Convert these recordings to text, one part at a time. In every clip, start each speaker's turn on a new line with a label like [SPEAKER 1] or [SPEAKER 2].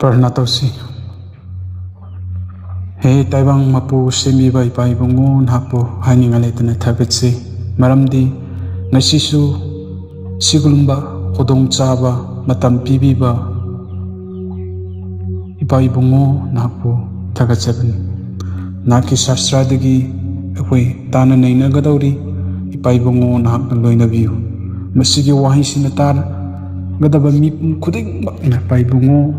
[SPEAKER 1] Pernah tahu sih, hei taibang mapu semi bai pai bungun hapo hani ngalai tena thabet sih, maram di ngasisu sigulumba kodong chaba matam pibi ba ipai bungo napo thagat jaban naki shastra dagi akoi tana naina gadauri ipai bungo nak loina biu masigi wahi sinatar gadaba mi khuding makna pai bungo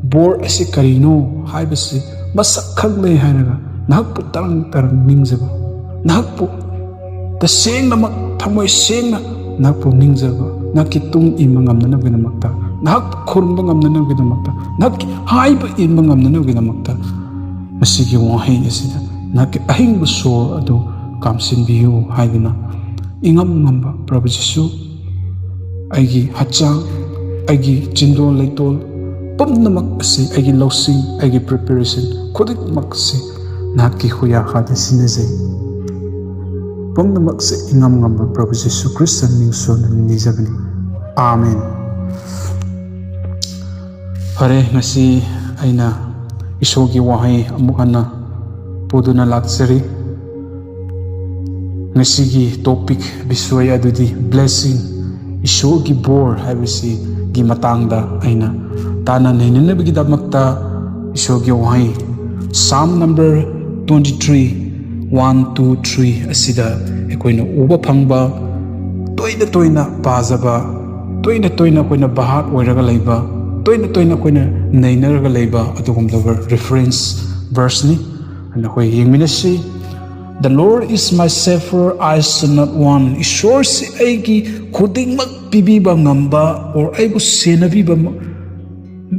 [SPEAKER 1] bor asi karino haibasi masak khagle hainaga nahakpu tarang ningjaba nahakpu taseng namak thamoi sengna nahakpu ningjaba naki tung imba ngamnana ginamakta nahak khurumba ngamnana ginamakta naki haiba imba ngamnana ginamakta masigi wahi asida naki ahingba sor adu kamsin biu haidina ingam ngamba Prabhu Jisu aigi hachang aigi jindol leitol pumnamak asi aigi lausing aigi preparation khudikmak si naki huya khada sinazai pumnamak se ingam ngamba Prabhu Jisu Christ ningson nizabani amen. Hare ngasi aina isogi wahai amukana puduna laksari ngasigi topic bisway adudi blessing isogi bor habisi gi matangda aina tanan hinanabigi damakta isogi wahai Psalm number 23 1 2 3 asida ekoina uba phangba toina pazaba toina koina bahat oiraga leiba toina koina nainaraga leiba adugumlaba reference verse ni and koi yengminasi the Lord is my shepherd, I shall not want. Ishor si aigi khuding mak pibiba ngamba or aibu senabiba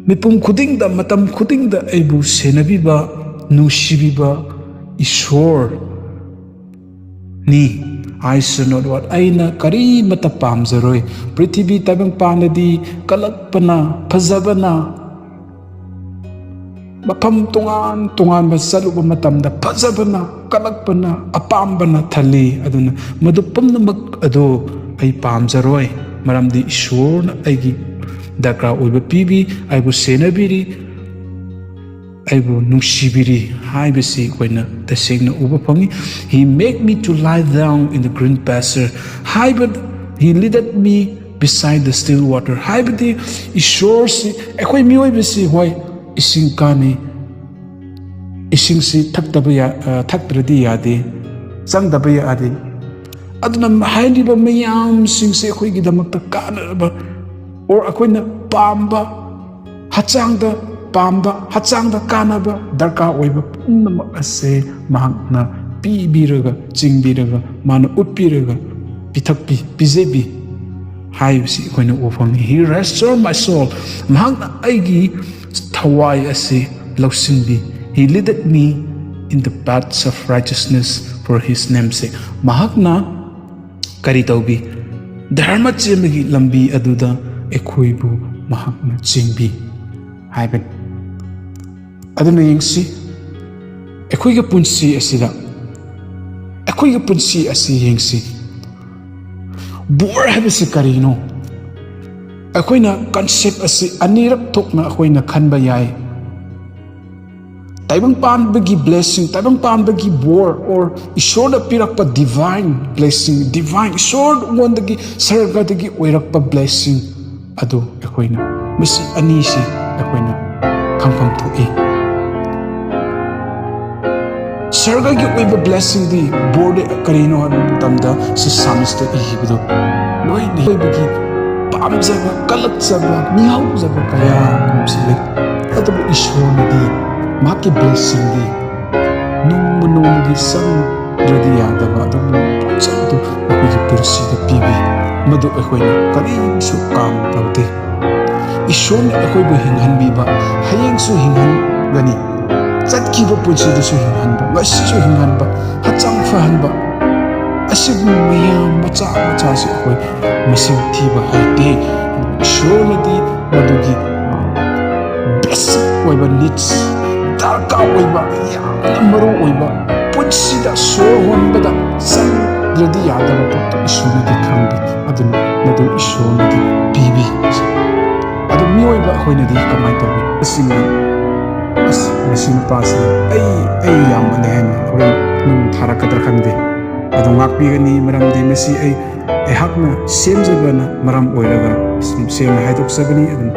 [SPEAKER 1] mipum khuding da matam khuding da aibu senabiba nushibiba Ishor ni I shall not want. Aina kari mata pamzaroi prithibi tabang panadi kalakpana phajabana mapam tungan masaluba matamda phajabana kalakpana apambana thali aduna madu pumnamak ado ai pamjaroi maramdi ishorna aigi dakra oiba pibi aibu senabiri aibu nushibiri haibasi koina tasengna uba phangi he make me to lie down in the green pasture haibad he leaded me beside the still water haibadi ishor si ekoi mioi bisi hoi ising kani ising si thaktradi yade changdaba yade aduna hailiba mayam sing se khoi gidamakta kanaba or akoina pamba hachangda kanaba darka oiba punnamak ase mahakna pibiraga chingbiraga mana utpiraga pithakpi pijebi haibsi koina ofam he restore my soul mahakna aigi thawai ase lausinbi he leaded me in the paths of righteousness for his name's sake mahakna kari taubi dharma chemagi lambi aduda ekhoibu mahakna chingbi haiben aduna yengsi ekhoiga punsi asida ekhoiga punsi asi yengsi bor habisi karino akoina concept asi anirak thokna akoina khanba yai taibang panbagi blessing taibang panbagi bor or ishorda pirakpa divine blessing divine ishord ngondagi sargadagi oirakpa blessing adu akoina masi anisi akoina khangpham thoki sargagi oiba blessing di borde karino hatamda si samista ihibdo loi nihibagi pamjaba kalakjaba mihawjaba kaya namsile adabu ishornadi maki blessing di nungmununggi sang dradi yadaba adabu chadu akoigi pursida pibi madu akoina karisu kam tawde ishorna akoibu hinghanbiba hayengsu hinghan gani chatkiba punsidasu hinghanba ngasisu hinghanba hachang fahanba asigu mayam macha si akoi masing thiba haite ishornadi madugi basic oiba needs darka oiba yamna maru oiba punsida sor honbada sandradi yadaba potto ishornadi khambi aduna madu ishornadi pibi adu mioiba hoinadi kamai tawi asimi because masi nupasi ay yam ane horen nung tharakadra khande adu ngakpigani maramdi masi ay hakna semjabana maram oiraga semna haidok sabani adum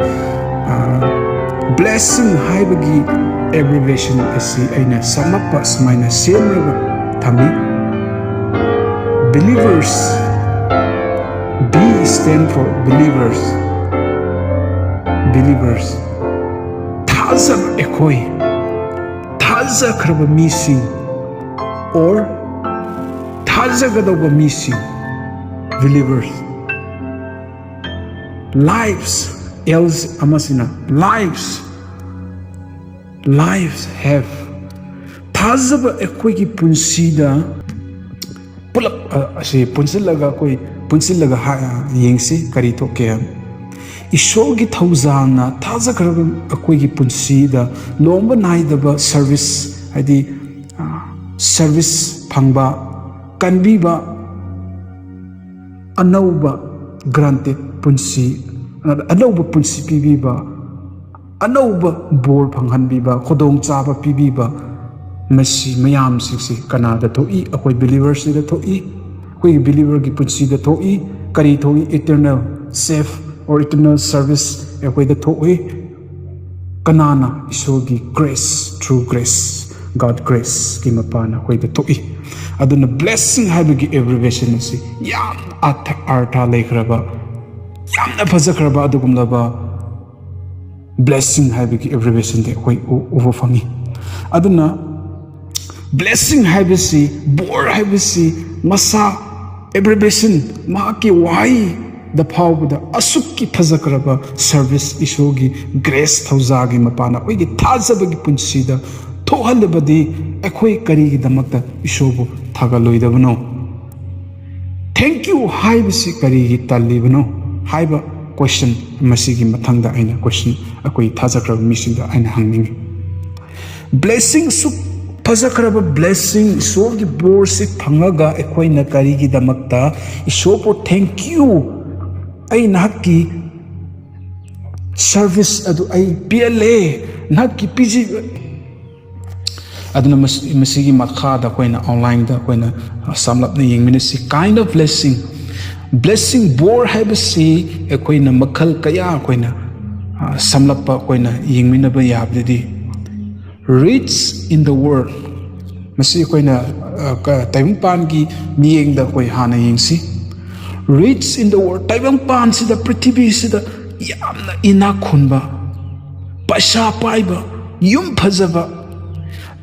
[SPEAKER 1] blessing haibagi abbreviation asi aina samappa smaina semraga thami believers. B stand for believers. Believers. Thazab ekoi. Thaza kraba missing or thaza gadaba missing. Believers. Lives. Else amasina. Lives. Lives have. Thazab ekoi ki punsida. Pulap asi punsilaga koi punsilaga yengsi kari to ke isogi thauzana thaza karab akoi gi punsida lomba naidaba service hadi service phangba kanbiba anauba granted punsi anauba punsi pibiba anauba bor phanghanbiba khodong chaba pibiba masi mayam siksi kanada thoi akoi believers da thoi akoi believer gi punsi da thoi kari thoi eternal safe or eternal service akoi da thoi kanana isogi grace true grace God grace ki mapana akoi da thoi aduna blessing habigi abbreviation si yam artha lekhraba yamna phajakraba adugumlaba blessing habigi abbreviation de akoi over fangi aduna blessing habisi bor habisi masa abbreviation maki wai the power da asukki phajakraba service isogi grace thauzagi mapana oigi thazabagi punsida thohalbadi ekhoi kari gi damakta isobu thagaloidabano thank you haibisi kari gi talibano haiba question masigi mathangda aina question akoi thajakraba misinda aina hangningi blessing su Pazakraba blessing isogi borsi thangaga ekoi na kari gi damakta isopo thank you ai nahki service adu ai PLA nahki PG aduna masigi makha da koina online da koina samlap na yengmina si kind of blessing bor habisi ekoi na makhal kaya koina samlap koina yengmina ba yabdidi rich in the world masi koina taibang pan gi miyeng da koi hana yengsi rich in the world taibang pan si da prithvi si da yamna ina khunba paisa paiba yum phajaba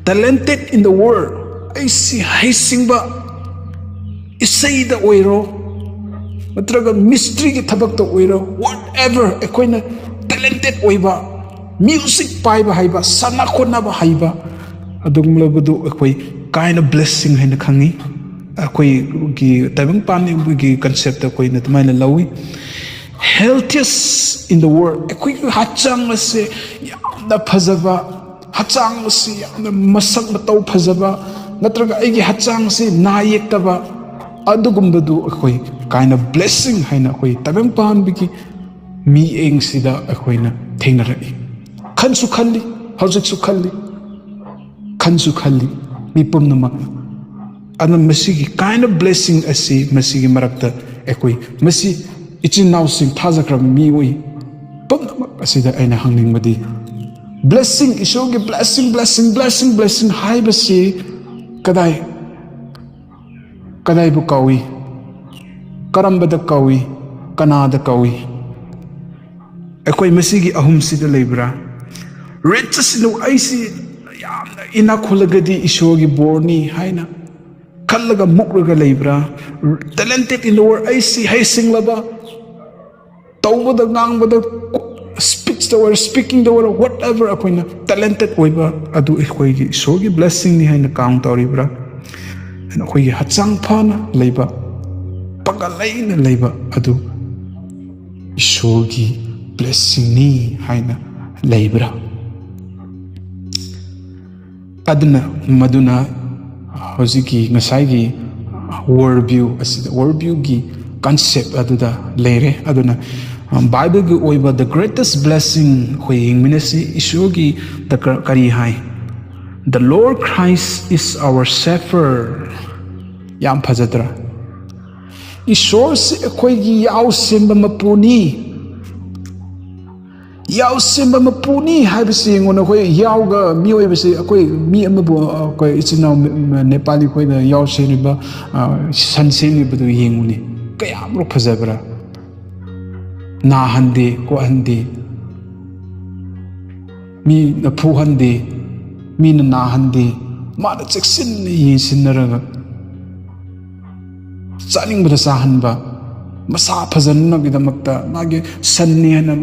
[SPEAKER 1] talented in the world aisi haisingba isai da oiro matraga mystery gi thabak da oiro whatever ekoina talented oiba music paiba haiba sana khona ba haiba adungmlabadu akoi kind of blessing haina khangi akoi gi tabang pan gi concept akoi na tamaina lawi healthiest in the world akoi hachang ase yamna phajaba hachang ase yamna masak matau phajaba natraga aigi hachang se na yektaba adugumbadu akoi kind of blessing haina akoi tabang pan bi mi eng sida akoi na thengnarai khansu khalli hojiksu khalli khansu khalli mipum namak ana masigi kind of blessing asi masigi marakta ekoi masi ichin now sing thajakram mi oi pum namak asida aina hangning madi blessing isogi blessing hai basi kadai bu kawi karambada kawi kanada kawi ekoi masigi ahum sida lebra riches no aisi yamna ina khulagadi isogi borni haina khallaga mukraga leibra talented in the world aisi haising laba tawbada ngangbada speech the word speaking the word whatever akoina talented oiba adu ikhoi isogi blessing ni haina count oribra and akhoi hachang phana leiba pagalaina leiba adu isogi blessing ni haina leibra aduna maduna hojiki ngasai world view asida world view gi concept aduda leire aduna Bible gi oiba the greatest blessing khoi yingminasi isugi the kari hai. The Lord Christ is our shepherd. Yam phajadra. Ishor se khoi gi yaw semba mapuni. Yaw semba mapuni haibasi ngona khoi yaw ga mi oibasi khoi mi amabu khoi ichina Nepali khoi da yaw seniba san seniba du yinguni. Kayam ro phajabra. Na hande ko hande mi na phu hande mi na hande ma da cheksin yin sinaraga chaning bada sahanba masa phajanna gidamakta mage sanni hana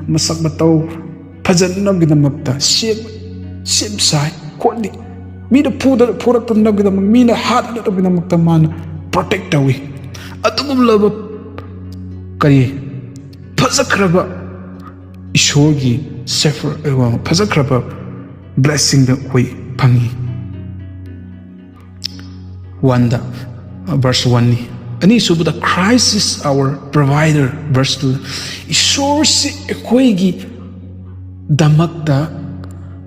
[SPEAKER 1] masak batau phajanna gidamakta sim sai kholi mi da phu da phurak tanna gidamak mi na hat da gidamakta man protect awi atugum laba kari Fazakraba Ishogi Sefer Fazakraba blessing the way Pangi Wanda verse 1 Ani Subuda Christ is our provider verse 2 Ishorsi Equegi Damakta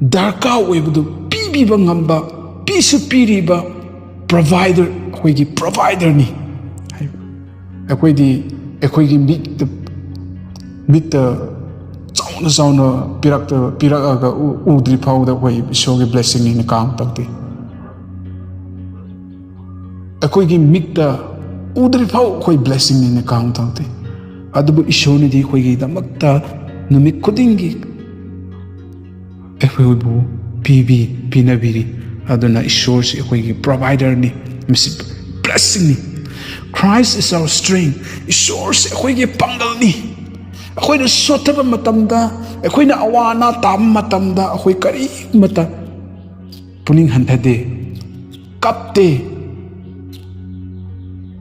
[SPEAKER 1] Darka Webudu Pibi Bangamba Pisu Piriba provider Equegi provider ni Equegi meet the Bitta Sauna Piraka Udri powder way show a blessing in account of the a quick mikta Udri pow blessing in account of the Adabu Ishonidi Quigi the Makta Numikudingi Efubu PB Pinabiri Adona Ishors Equigi provider ni blessing ni Christ is our strength Ishors Equigi Pangal ni Ako'y sotaba matamda, ako'y naawana tam matamda, ako'y kari mata puning hantade, kapte,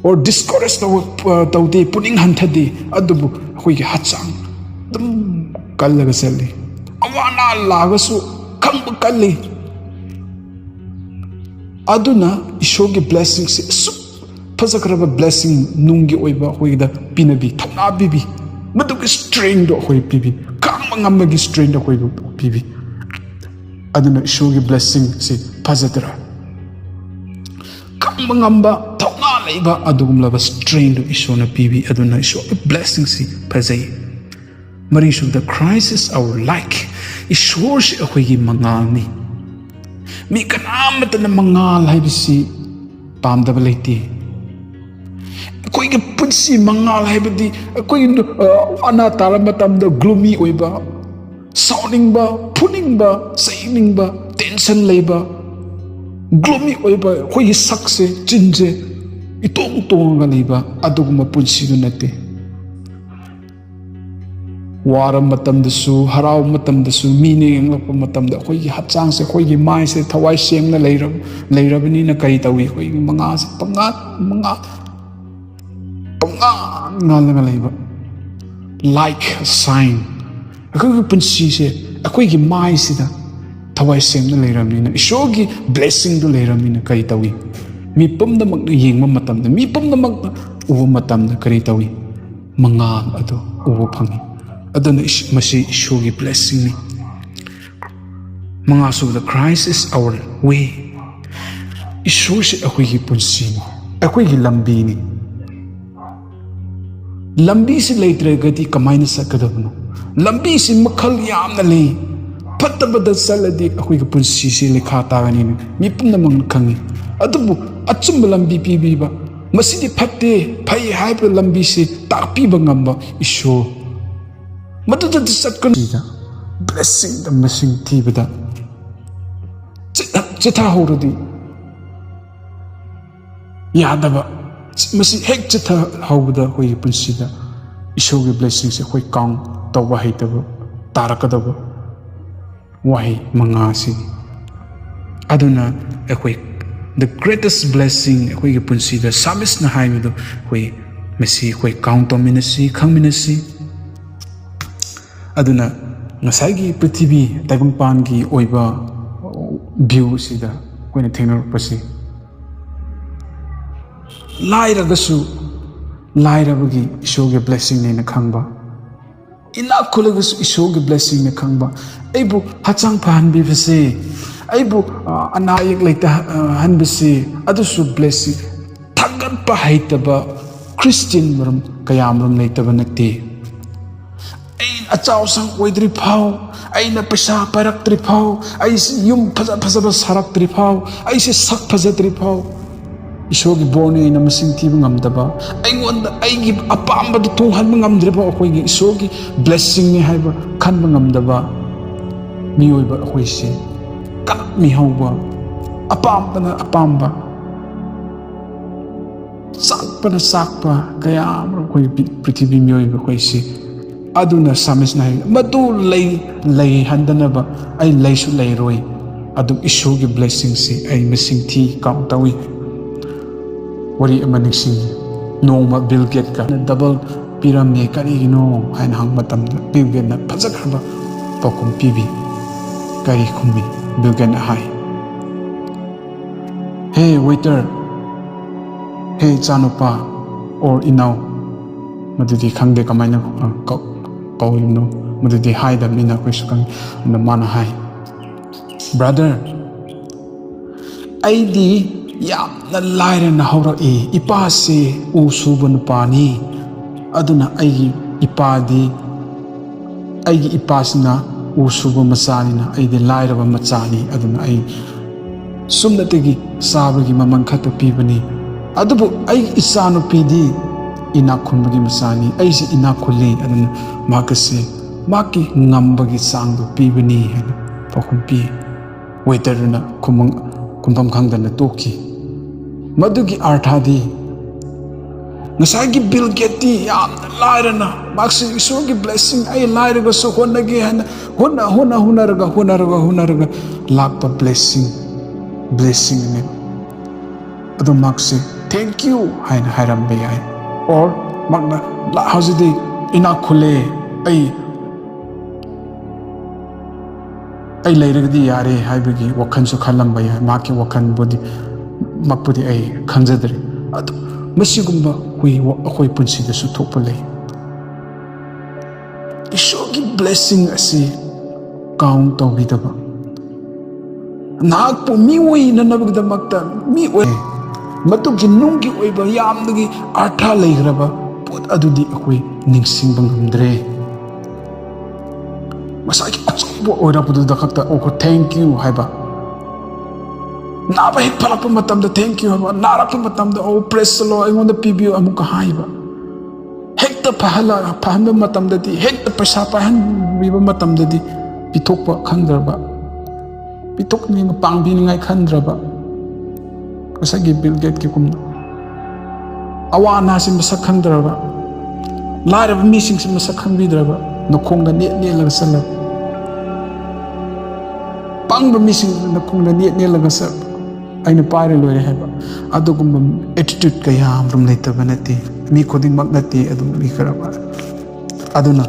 [SPEAKER 1] or discourage tawde puning hantade, adubu ako'y hatsang, dum kalaga sali, awana lagasu kang kali, aduna ishogi blessings su pasakraba blessing nungi oiba ako'y da pinabi, tawna bibi. Madug strain do ako'y pibi. Kang mga magi strain do ako'y pibi. Aduna isyogi blessing si pazadra. Kang mga mba tauna na iba adugum laba strain do isyo na pibi. Aduna isyogi blessing si pazay. Marisyo the Christ is our like. Isyo si ako'y mangal ni. Mi kanamata na mangal hay bisi pamdabaliti. Ako'y punsi mangal haibadi ako'y ana tara matamda gloomy oiba sounding ba puning ba saining ba tension leba gloomy oiba ako'y sakse jinje itong nga leba aduguma punsi do nate waram matamdasu haraw matamdasu meaning ang matamda ako'y hatsang se ako'y mai se thawai sem na leirabani na kay tawi ako'y mga like a sign. Ako'y punsi siya. Ako'y gimay sida. Tawai sem na layramni na. Isyogi blessing do layramni na karitawi. Mi pum na mag ying matam na. Mi pum na mag uwo matam na karitawi. Mga ato uwo pangi. Ato na masi isyogi blessing ni. Mga so the Christ is our way. Isyogi ako'y punsi ni. Ako'y lambi ni. Lambi si laytragati kamay na sa kadabno. Lambi si makal yam na lay. Patabada saladi ako'y kapunsi si likata kanina. Mipum namang kangi. Adabu at sumbalambi pibi ba. Masidi pate pay hyper lambi si takpi ba ngamba isyo. Matutadasat ko na blessing the masing tibada. Chataho rodi. Yadaba. Masi hek chata hawda hoy punsida isyogi blessings se hoy kang tawa haitaba tarakadaba wahi mga si aduna ako'y the greatest blessing ako'y punsida samis na haimido hoy masi hoy kang to minasi kang minasi aduna ngasaygi prithibi taibangpangi oiba view sida hoy na thengnarpasi Lairagasu Lairabagi isyogi blessing ni na khangba Inak khulagus isogi blessing ne khangba aibu hachang phanbibase aibu anayak leita hanbase adusu blessing thagan pa haitaba Christian maram kayamram leitaba nakte ain achau sang oidri phau aina paisa paraktri phau ai yum phajaba saraktri phau ai se sak phajatri phau isogi borne ina masing thiba ngamdaba aingonda aigi apamba du thung hanba ngamdreba akoigi isogi blessing ni haiba khanba ngamdaba miyoiba akoise kak mi hauba apamba sakpa kaya amro koi prithvi miyoiba akoise aduna samis na madu lay handanaba ai laysu layroi adum isogi blessing si ai masing thi count tawi wari amanising noma Bill Gates ka double piramne karigino hain hang matam Bill Gates na phajakhaba pakum pibi kari khumi Bill Gates na hai hey waiter hey chanupa or inaw madudi khangde kamaina kawilno madudi hai da mina kweskan na mana hai brother aidi yamna lairana hawraki ipase usuba nupani aduna aigi ipadi aigi ipasina usuba machanina aidi lairaba machani aduna ai sumnategi sabagi mamang khata pibani adubu ai isanu pidi inakhunbagi machani aisi inakhuli aduna makase maki ngambagi sangdu pibani hana pakhumpi waiterna kumpham khangdana toki madugi arthadi nasagi Bill Gates yamna lairana maksi isogi blessing ai lairaga so honagi hana honaraga lakpa blessing ne adu maksi thank you haina harambe ai or magna la hajidi ina khule ai lairagdi yare haibagi wakhan su khalamba ya maki wakhan bodi makpudi ai khanjadri adu masigumba hui akoi punsi da su thokpa lei isogi blessing asi count tawidaba nakpu mi oi nanabagda makta mi oi matugi nungi oiba yamdagi artha leigraba pot adudi akoi ningsingba ngamdre masaki achbo oirapudu da khakta oko thank you haiba naba hek phalakpa matamda thank you haiba narakpa matamda oh praise the Lord aingonda pibiyo amuka haiba hekta phahanba matamdadi hekta paisa pahanbiba matamdadi pitokpa khandraba pitokni pangbiningai khandraba kasagi Bill Gates ki kumna awana sin masak khandraba lairaba mising sin masak khanbidraba nokhongda net laga sala pangba mising nokhongda net laga sa aina paire loire haiba adugum attitude kaya amrum leitaba nati mi khoding mak nati adu mi karaba aduna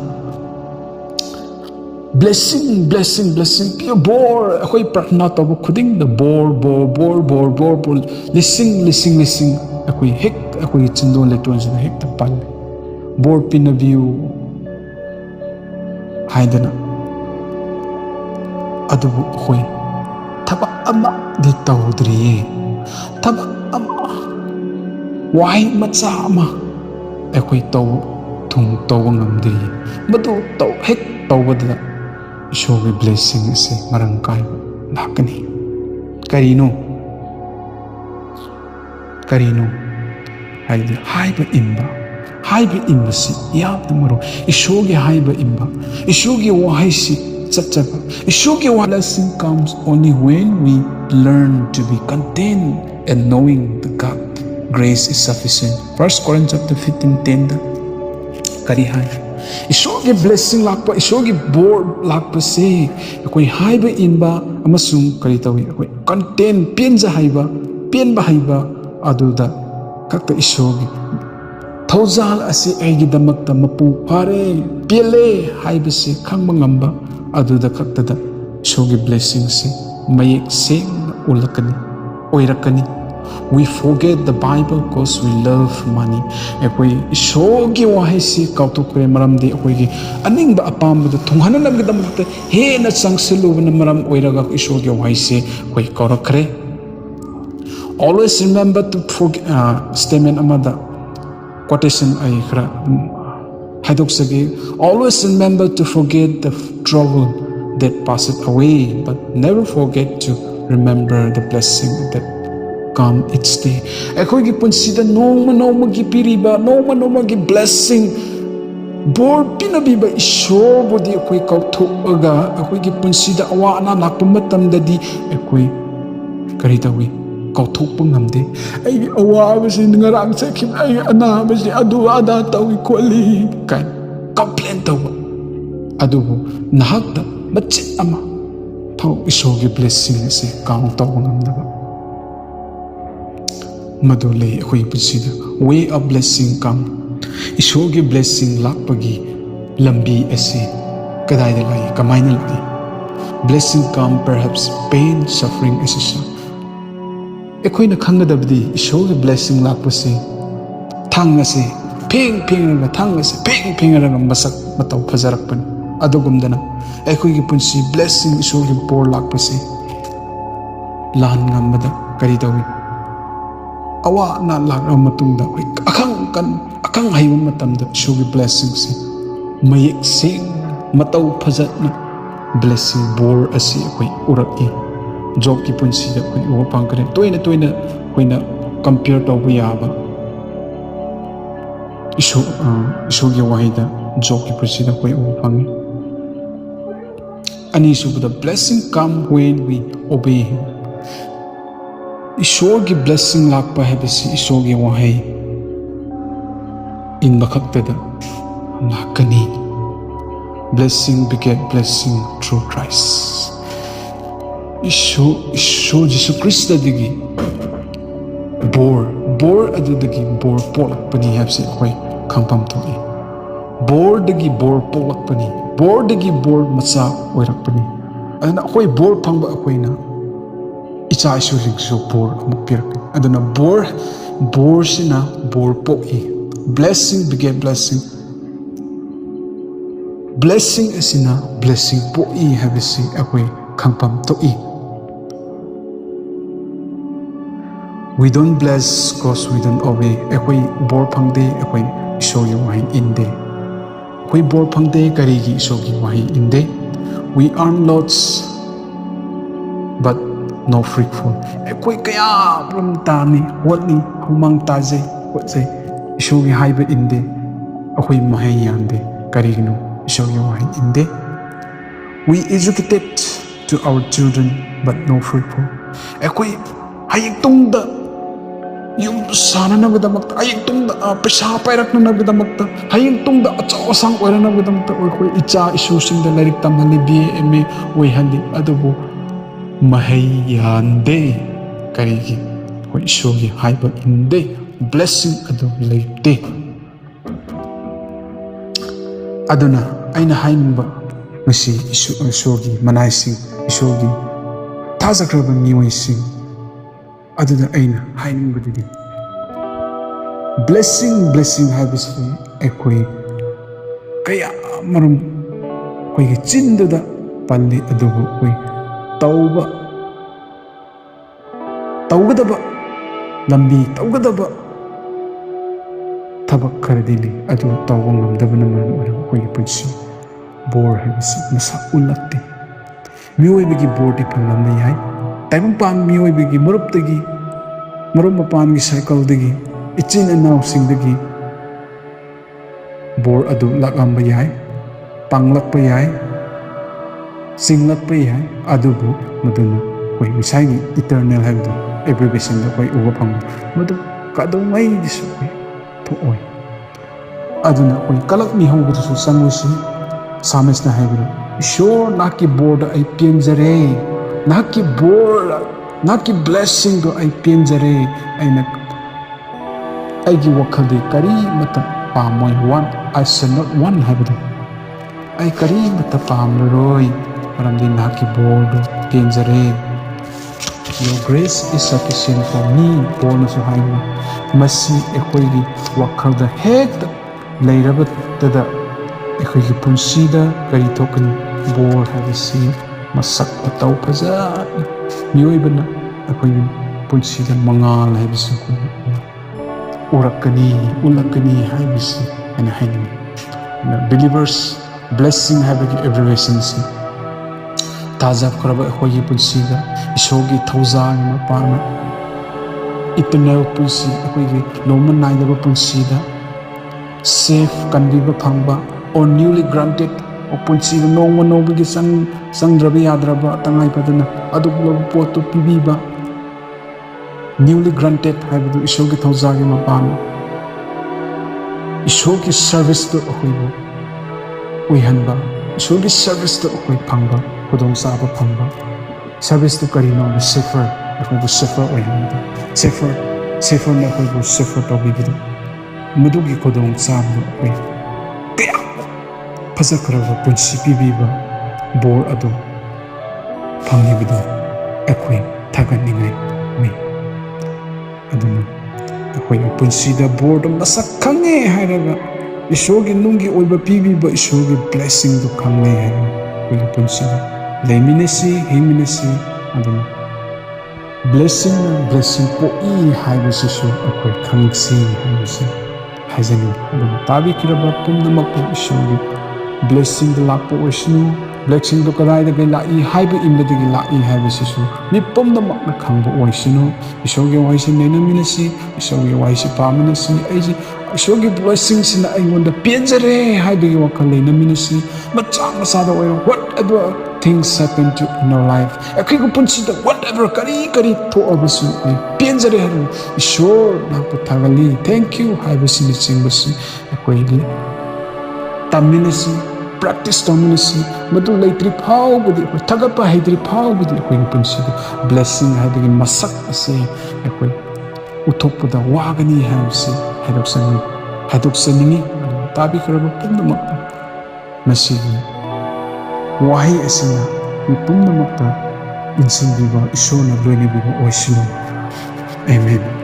[SPEAKER 1] blessing pure bor akoi prarthana toba khuding the bor listen akoi hek akoi chindon leton jina hek ta pal bor pina view haidana adubu akoi thaba ama di tawdriye thaba ama wai macha ama akoi taw thung taw ngamdri madu taw hek tawbadla isogi blessing ase marang kai lakani karino haiba imba si yamna maro isogi haiba imba isogi wahai si chachaba isogi blessing comes only when we learn to be content and knowing that God grace is sufficient. 1 Corinthians chapter 15:10 kari hai isogi blessing lakpa isogi bor lakpa se akoi haiba inba amasung kari tawi akoi content penja haiba penba haiba aduda kakta isogi thozal asi aigi damakta mapu pare pele haiba se khangba ngamba aduda kakta da isogi blessing se mayek seng ulakani oirakani We forget the Bible because we love money. Ekoi isogi wahisi kautokre maramdi ekoi aning ba apam da thunghanan am gidam he na changsilu na maram oiraga isogi wahisi koi korokre. Always remember to forget statement amada quotation ay khra hadoksagi. Always remember to forget the trouble that passes away, but never forget to remember the blessing that come each day. Ekoi gi punsida noma gi piriba noma gi blessing bor pinabiba isor bodi ekoi kauthoga ekoi gi punsida awa ana lakpa matamdadi ekoi kari tawi kauthokpa ngamde ai awabasi ngarang sekhim ai anabasi adu ada tawi kholi kai complain tawa adubu nahakta machit ama thau isogi blessing se count tawa ngamdaba madule ekoi pusida way of blessing come isogi blessing lakpagi lambi ase kadai da lai kamaina lai blessing come perhaps pain suffering ase ekhoina khangadabdi isogi blessing lakpase thangase pheng raga thangase pheng raga masak matau phajarakpan adugumdana ekhoigi punsi blessing isogi por lakpase lan ngamada kari tawi awa na lakra matungda akang haiba matamda isogi blessing se mayek sing matau phajatna blessing bor asi ekoi uraki job ki punsi da koi uwa pangkare toina koina compare to yaba isogi wahida job ki punsi da koi uwa pangi ani subuda blessing come when we obey him. Isogi blessing lakpa habisi isogi wahai in bakaktada lakani. Blessing beget blessing through Christ. Iso Jesu Christa digi bor adudagi bor polakpani habsi koi khampam thoi. Bor dagi bor polakpani bor dagi bor macha oirakpani aduna koi bor phangba koina icha isu ligso bor amapir aduna bor sina bor poki blessing beget blessing blessing asina blessing poki habisi akoi khangpam toi. We don't bless because we don't obey. Ekoi bor phangde ekoi isogi wahi inde ekoi bor phangde karigi isogi wahi inde. We earn lots but no fruitful. Ekoi kaya pram tani hotni humang taje hotse isogi haiba inde ekoi mahai yande karigino isogi wahi inde. We educated to our children but no fruitful. Ekoi hayik tungda yung sana na bidamakta hayik tungda pesa pairak na bidamakta hayik tungda achaw asang oira na bidamakta ekoi icha isu singda larik tamhali BA oi handi adubu mahai yande karigi koi isogi haiba inde blessing adu leite. Aduna aina hainba ngasi isogi manaising isogi tazakraba miwaising aduna aina hainbadidi blessing habisi ekoi kaya marum koi gi chinduda palli adubu koi taugadaba lambi taugadaba tabak karadili adu tawba ngamdabana maram oram koi punsi bor habisi masa ulakte mioi bigi bordi panglamna yai taibang pan mioi bigi maruptagi marum mapan gi cycle dagi ichin anaw singdagi bor adu lakamba yai panglakpa yai singlakpa yai adubu maduna koi misai gi eternal habdu abbreviation da koi uba phang madu kadongai disu koi thoi aduna koi kalak mi hawdu su sangwisi sames na habdu ishor naki board ai pienjare naki board naki blessing do ai pienjare aina aigi wakhalde kari mata pamoi one I shall not one habdu ai kari mata pamloroi maramdi naki board pienjare Your grace is sufficient for me. Paulnasꯨ ꯍꯥꯏꯅ ꯃꯁꯤ ꯑꯩꯈꯣꯏꯒꯤ ꯋꯥꯈꯜꯗ ꯍꯦꯛꯇ ꯂꯩꯔꯕꯗ ꯑꯩꯈꯣꯏꯒꯤ ꯄꯨꯟꯁꯤꯗ ꯀꯔꯤ ꯊꯣꯛꯀꯅꯤ? ꯕꯣꯔ ꯍꯥꯏꯕꯁꯤ ꯃꯁꯛ ꯃꯇꯧ ꯐꯖꯅ ꯃꯤꯑꯣꯏꯕꯅ ꯑꯩꯈꯣꯏꯒꯤ ꯄꯨꯟꯁꯤꯗ ꯃꯉꯥꯜ ꯍꯥꯏꯕꯁꯤ ꯎꯔꯛꯀꯅꯤ, ꯎꯠꯂꯛꯀꯅꯤ ꯍꯥꯏꯕꯁꯤ ꯑꯩꯅ ꯍꯥꯏꯅꯤꯡꯉꯤ. ꯕꯤꯂꯤꯚꯔꯁ ꯕ꯭ꯂꯦꯁꯤꯡ ꯍꯥꯏꯕꯒꯤ ꯑꯦꯕ꯭ꯔꯤꯚꯦꯁꯟꯁꯤ ꯊꯥꯖꯈ꯭ꯔꯕ ꯑꯩꯈꯣꯏꯒꯤ ꯄꯨꯟꯁꯤꯗ ꯏꯁꯣꯔꯒꯤ ꯊꯧꯖꯥꯜꯒꯤ ꯃꯄꯥꯟꯅ ꯏꯇꯔꯅꯦꯜ ꯄꯨꯟꯁꯤ, ꯑꯩꯈꯣꯏꯒꯤ ꯅꯣꯡꯃ ꯅꯥꯏꯗꯕ ꯄꯨꯟꯁꯤꯗ ꯁꯦꯐ ꯀꯟꯕꯤꯕ ꯐꯪꯕ, or newly granted, ꯄꯨꯟꯁꯤꯗ ꯅꯣꯡꯃ ꯅꯣꯡꯃꯒꯤ ꯆꯪꯗ꯭ꯔꯕ ꯌꯥꯗ꯭ꯔꯕ ꯇꯉꯥꯏꯐꯗꯅ ꯑꯗꯨꯒꯨꯝꯂꯕ ꯄꯣꯠꯇꯨ ꯄꯤꯕꯤꯕ. ꯅ꯭ꯌꯨꯂꯤ ꯒ꯭ꯔꯥꯟꯇꯦꯠ ꯍꯥꯏꯕꯗꯨ ꯏꯁꯣꯔꯒꯤ ꯊꯧꯖꯥꯜꯒꯤ ꯃꯄꯥꯟꯅ ꯏꯁꯣꯔꯒꯤ ꯁꯔꯚꯤꯁꯇꯨ ꯑꯩꯈꯣꯏꯕꯨ ꯑꯣꯏꯍꯟꯕ, ꯏꯁꯣꯔꯒꯤ ꯁꯔꯚꯤꯁꯇ ꯑꯩꯈꯣꯏ ꯐꯪꯕ, ꯈꯨꯗꯣꯡꯆꯥꯕ ꯐꯪꯕ. ꯁꯔꯚꯤꯁꯇꯨ ꯀꯔꯤꯅꯣ? ꯁꯦꯐꯔ, ꯑꯩꯈꯣꯏꯕꯨ ꯁꯦꯐꯔ ꯑꯣꯏꯍꯟꯕꯗꯨ, ꯁꯦꯐꯔꯅ ꯑꯩꯈꯣꯏꯕꯨ ꯁꯦꯐꯔ ꯇꯧꯕꯤꯕꯗꯨ, ꯃꯗꯨꯒꯤ ꯈꯨꯗꯣꯡꯆꯥꯕꯗꯨ ꯑꯩꯈꯣꯏ ꯀꯌꯥ ꯐꯖꯈ꯭ꯔꯕ ꯄꯨꯟꯁꯤ ꯄꯤꯕꯤꯕ ꯕꯣꯔ ꯑꯗꯨ ꯐꯪꯂꯤꯕꯗꯨ ꯑꯩꯈꯣই ꯊꯥꯒꯠꯅꯤꯡꯉꯥꯏꯅꯤ. ꯑꯗꯨꯅ ꯑꯩꯈꯣꯏꯒꯤ ꯄꯨꯟꯁꯤꯗ ꯕꯣꯔꯗꯨ ꯃꯁꯛ ꯈꯪꯉꯦ ꯍꯥꯏꯔꯒ ꯏꯁꯣꯔꯒꯤ ꯅꯨꯡꯒꯤ ꯑꯣꯏꯕ ꯄꯤꯕꯤꯕ ꯏꯁꯣꯔꯒꯤ ꯕ꯭ꯂꯦꯁꯤꯡꯗꯨ ꯈꯪꯉꯦ ꯍꯥꯏꯔꯒ ꯑꯩꯈꯣꯏꯒꯤ ꯄꯨꯟꯁꯤꯗ ꯂꯩꯃꯤꯟꯅꯁꯤ, ꯍꯤꯡꯃꯤꯟꯅꯁꯤ. ꯑꯗꯨꯅ ꯕ꯭ꯂꯦꯁꯤꯡꯅ ꯕ꯭ꯂꯦꯁꯤꯡ ꯄꯣꯛꯏ ꯍꯥꯏꯕꯁꯤꯁꯨ ꯑꯩꯈꯣꯏ ꯈꯪꯁꯤ ꯍꯥꯏꯕꯁꯤ ꯍꯥꯏꯖꯅꯤꯡꯉꯤ. ꯑꯗꯨꯅ ꯇꯥꯕꯤꯈ꯭ꯔꯕ ꯄꯨꯝꯅꯃꯛꯄꯨ ꯏꯁꯣꯔꯒꯤ ꯕ꯭ꯂꯦꯁꯤꯡꯗ ꯂꯥꯛꯄ ꯑꯣꯏꯁꯅꯨ. ꯕ꯭ꯂꯦꯁꯤꯡꯗꯨ ꯀꯗꯥꯏꯗꯒꯤ ꯂꯥꯛꯏ? ꯍꯥꯏꯕ ꯏꯟꯕꯗꯒꯤ ꯂꯥꯛꯏ ꯍꯥꯏꯕꯁꯤꯁꯨ ꯃꯤ ꯄꯨꯝꯅꯃꯛꯅ ꯈꯪꯕ ꯑꯣꯏꯁꯅꯨ. ꯏꯁꯣꯔꯒꯤ ꯋꯥꯍꯩꯁꯤ ꯅꯩꯅꯃꯤꯟꯅꯁꯤ, ꯏꯁꯣꯔꯒꯤ ꯋꯥꯍꯩꯁꯤ ꯄꯥꯃꯤꯟꯅꯁꯤ. ꯑꯩꯁꯤ ꯏꯁꯣꯔꯒꯤ ꯕ꯭ꯂꯦꯁꯤꯡꯁꯤꯅ ꯑꯩꯉꯣꯟꯗ ꯄꯦꯟꯖꯔꯦ ꯍꯥꯏꯕꯒꯤ ꯋꯥꯈꯜ ꯂꯩꯅꯃꯤꯟꯅꯁꯤ. ꯃꯆꯥ ꯃꯆꯥꯗ ꯑꯣꯏꯔꯣ, whatever things happen to in our life, ꯑꯩꯈꯣꯏꯒꯤ ꯄꯨꯟꯁꯤꯗ ꯋꯥꯠ ꯑꯦꯚꯔ ꯀꯔꯤ ꯊꯣꯛꯑꯕꯁꯨ ꯑꯩ ꯄꯦꯟꯖꯔꯦ ꯍꯥꯏꯕ ꯏꯁꯣꯔ ꯅꯍꯥꯛꯄꯨ ꯊꯥꯒꯠꯂꯤ, ꯊꯦꯡꯛ ꯌꯨ ꯍꯥꯏꯕꯁꯤꯅꯆꯤꯡꯕꯁꯤ ꯑꯩꯈꯣꯏꯒꯤ ꯇꯝꯃꯤꯟꯅꯁꯤ, ꯄ꯭ꯔꯦꯛꯇꯤꯁ ꯇꯧꯃꯤꯟꯅꯁꯤ. ꯃꯗꯨ ꯂꯩꯇ꯭ꯔꯤ ꯐꯥꯎꯕꯗꯤ, ꯑꯩꯈꯣꯏ ꯊꯥꯒꯠꯄ ꯍꯩꯇ꯭ꯔꯤ ꯐꯥꯎꯕꯗꯤ ꯑꯩꯈꯣꯏꯒꯤ ꯄꯨꯟꯁꯤꯗ ꯕ꯭ꯂꯦꯁꯤꯡ ꯍꯥꯏꯕꯒꯤ ꯃꯁꯛ ꯑꯁꯤ ꯑꯩꯈꯣꯏ ꯎꯠꯊꯣꯛꯄꯗ ꯋꯥꯒꯅꯤ ꯍꯥꯏꯕꯁꯤ ꯍꯥꯏꯗꯣꯛꯆꯅꯤꯡꯉꯤ. ꯑꯗꯨꯅ ꯇꯥꯕꯤꯈ꯭ꯔꯕ ꯄꯨꯝꯅꯃꯛꯇ ꯃꯁꯤꯒꯤ ꯋꯥꯍꯩ ꯑꯁꯤꯅ ꯃꯤ ꯄꯨꯝꯅꯃꯛꯇ ꯏꯟꯁꯤꯟꯕꯤꯕ, ꯏꯁꯣꯔꯅ ꯂꯣꯏꯅꯕꯤꯕ ꯑꯣꯏꯁꯅꯨ. ꯑꯦꯃꯦꯟ.